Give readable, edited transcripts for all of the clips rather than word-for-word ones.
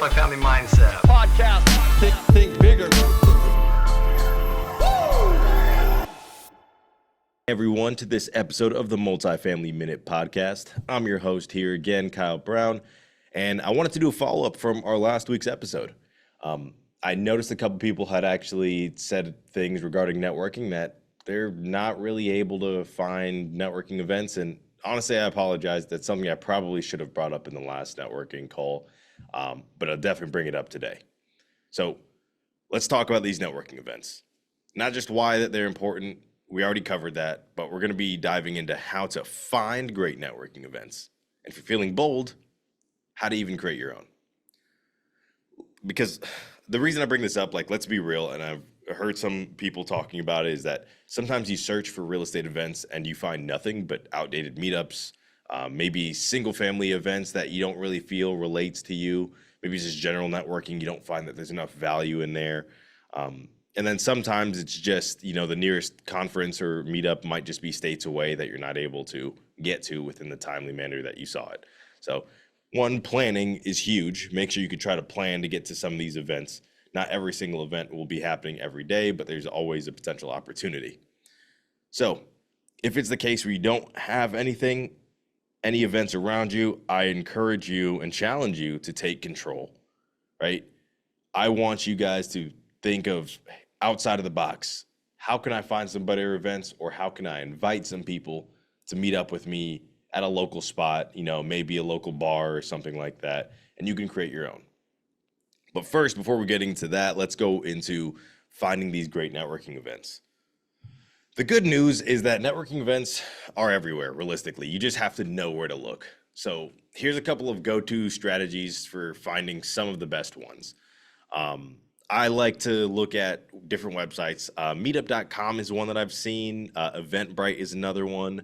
Multifamily mindset. Podcast. Think bigger. Everyone, to this episode of the Multifamily Minute Podcast. I'm your host here again, Kyle Brown, and I wanted to do a follow-up from our last week's episode. I noticed a couple people had actually said things regarding networking that they're not really able to find networking events, and honestly, I apologize. That's something I probably should have brought up in the last networking call, but I'll definitely bring it up today. So let's talk about these networking events. Not just why that they're important. We already covered that, but we're going to be diving into how to find great networking events. And if you're feeling bold, how to even create your own. Because the reason I bring this up, let's be real, and I've heard some people talking about it, is that sometimes you search for real estate events and you find nothing but outdated meetups, maybe single family events that you don't really feel relates to you. Maybe it's just general networking. You don't find that there's enough value in there. And then sometimes it's just, the nearest conference or meetup might just be states away that you're not able to get to within the timely manner that you saw it. So one, planning is huge. Make sure you can try to plan to get to some of these events. Not every single event will be happening every day, but there's always a potential opportunity. So if it's the case where you don't have any events around you, I encourage you and challenge you to take control, right? I want you guys to think of outside of the box. How can I find some better events, or how can I invite some people to meet up with me at a local spot, maybe a local bar or something like that, and you can create your own. But first, before we get into that, let's go into finding these great networking events. The good news is that networking events are everywhere, realistically. You just have to know where to look. So here's a couple of go-to strategies for finding some of the best ones. I like to look at different websites. Meetup.com is one that I've seen. Eventbrite is another one.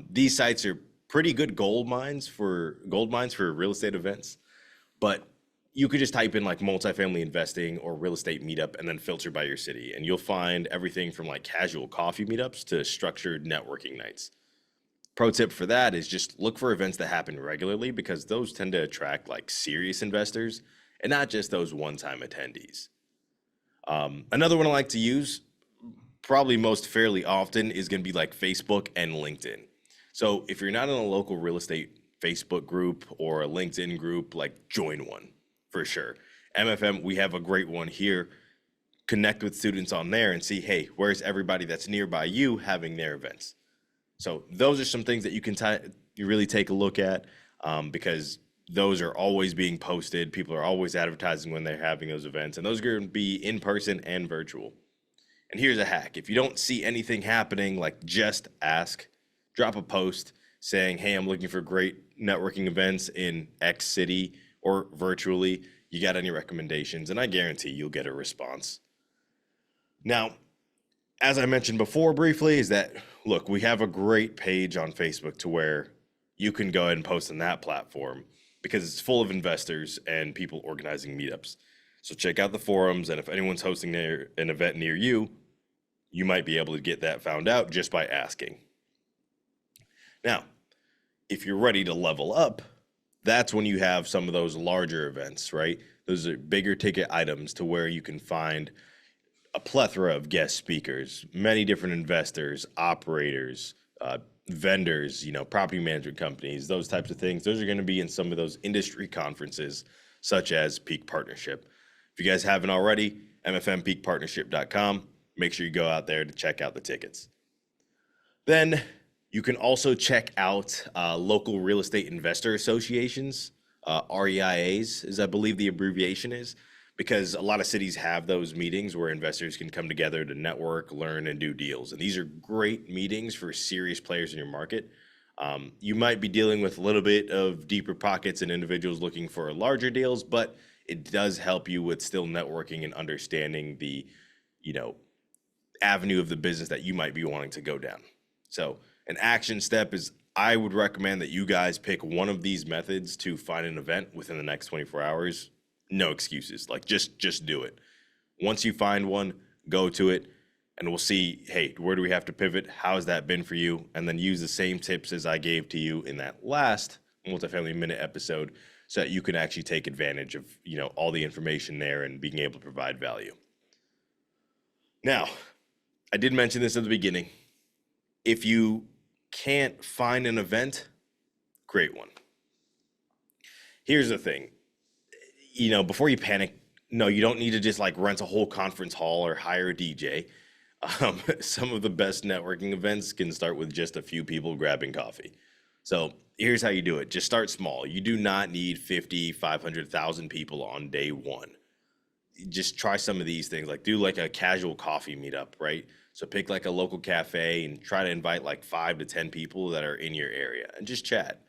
These sites are pretty good gold mines for real estate events, but you could just type in multifamily investing or real estate meetup and then filter by your city, and you'll find everything from casual coffee meetups to structured networking nights. Pro tip for that is just look for events that happen regularly, because those tend to attract serious investors and not just those one-time attendees. Another one I like to use, probably most fairly often, is going to be Facebook and LinkedIn. So if you're not in a local real estate Facebook group or a LinkedIn group, join one for sure. MFM, we have a great one here. Connect with students on there and see, hey, where's everybody that's nearby you having their events? So those are some things that you can you really take a look at, because those are always being posted. People are always advertising when they're having those events, and those are going to be in person and virtual. And here's a hack. If you don't see anything happening, just ask. Drop a post saying, hey, I'm looking for great networking events in X city or virtually. You got any recommendations? And I guarantee you'll get a response. Now, as I mentioned before briefly, is that, look, we have a great page on Facebook to where you can go ahead and post on that platform, because it's full of investors and people organizing meetups. So check out the forums, and if anyone's hosting an event near you, you might be able to get that found out just by asking. Now, if you're ready to level up, that's when you have some of those larger events, right? Those are bigger ticket items to where you can find a plethora of guest speakers, many different investors, operators, vendors, property management companies, those types of things. Those are going to be in some of those industry conferences, such as Peak Partnership. If you guys haven't already, mfmpeakpartnership.com. Make sure you go out there to check out the tickets. Then you can also check out local real estate investor associations, REIAs, is I believe the abbreviation is, because a lot of cities have those meetings where investors can come together to network, learn, and do deals. And these are great meetings for serious players in your market. You might be dealing with a little bit of deeper pockets and individuals looking for larger deals, but it does help you with still networking and understanding the, avenue of the business that you might be wanting to go down. So an action step is, I would recommend that you guys pick one of these methods to find an event within the next 24 hours. No excuses. Just do it. Once you find one, go to it, and we'll see, hey, where do we have to pivot? How's that been for you? And then use the same tips as I gave to you in that last Multifamily Minute episode so that you can actually take advantage of, all the information there and being able to provide value. Now, I did mention this at the beginning. If you can't find an event, create one. Here's the thing, before you panic, no, you don't need to just like rent a whole conference hall or hire a DJ. Some of the best networking events can start with just a few people grabbing coffee. So here's how you do it. Just start small. You do not need 50, 500,000 people on day one. Just try some of these things, like do like a casual coffee meetup, right? So pick like a local cafe and try to invite like 5 to 10 people that are in your area and just chat.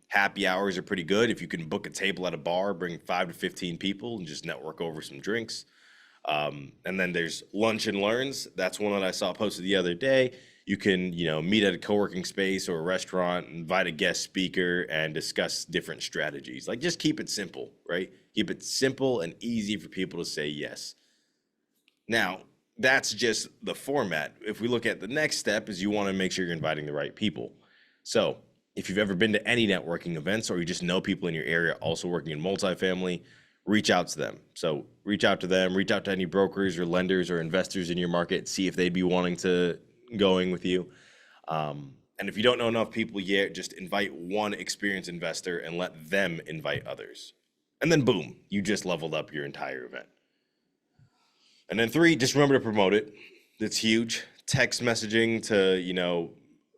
Happy hours are pretty good. If you can book a table at a bar, bring 5 to 15 people and just network over some drinks. And then there's lunch and learns. That's one that I saw posted the other day. You can, meet at a co-working space or a restaurant, invite a guest speaker and discuss different strategies. Like just keep it simple, right? Keep it simple and easy for people to say yes. Now, that's just the format. If we look at the next step is you want to make sure you're inviting the right people. So if you've ever been to any networking events or you just know people in your area also working in multifamily, reach out to them. So reach out to them, reach out to any brokers or lenders or investors in your market, see if they'd be wanting to going with you. And if you don't know enough people yet, just invite one experienced investor and let them invite others. And then boom, you just leveled up your entire event. And then 3, just remember to promote it. That's huge. Text messaging to,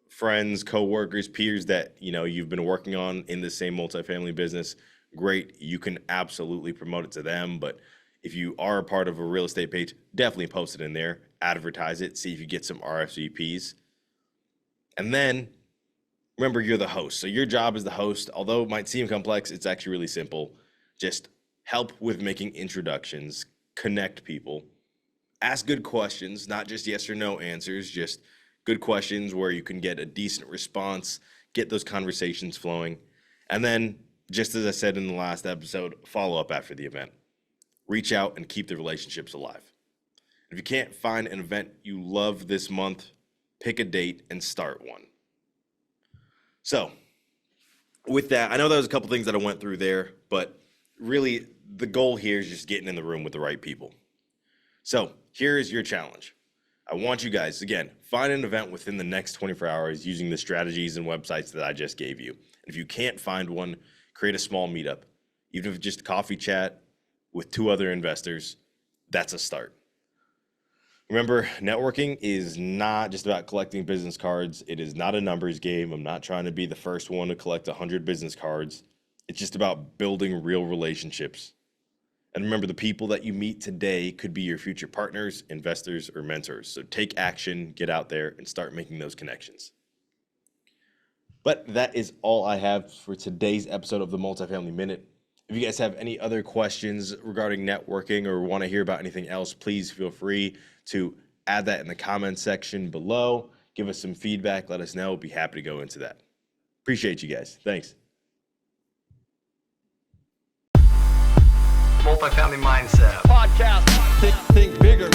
friends, coworkers, peers that, you've been working on in the same multifamily business. Great. You can absolutely promote it to them. But if you are a part of a real estate page, definitely post it in there, advertise it, see if you get some RSVPs. And then remember, you're the host. So your job as the host, although it might seem complex, it's actually really simple. Just help with making introductions, connect people, ask good questions, not just yes or no answers, just good questions where you can get a decent response, get those conversations flowing. And then, just as I said in the last episode, follow up after the event. Reach out and keep the relationships alive. If you can't find an event you love this month, pick a date and start one. So with that, I know there was a couple things that I went through there, but really the goal here is just getting in the room with the right people. So here's your challenge. I want you guys, again, find an event within the next 24 hours using the strategies and websites that I just gave you. If you can't find one, create a small meetup. Even if it's just a coffee chat with 2 other investors, that's a start. Remember, networking is not just about collecting business cards. It is not a numbers game. I'm not trying to be the first one to collect 100 business cards. It's just about building real relationships. And remember, the people that you meet today could be your future partners, investors, or mentors. So take action, get out there, and start making those connections. But that is all I have for today's episode of the Multifamily Minute. If you guys have any other questions regarding networking or want to hear about anything else, please feel free to add that in the comments section below. Give us some feedback. Let us know. We'll be happy to go into that. Appreciate you guys. Thanks. Multifamily mindset. Podcast. Think bigger.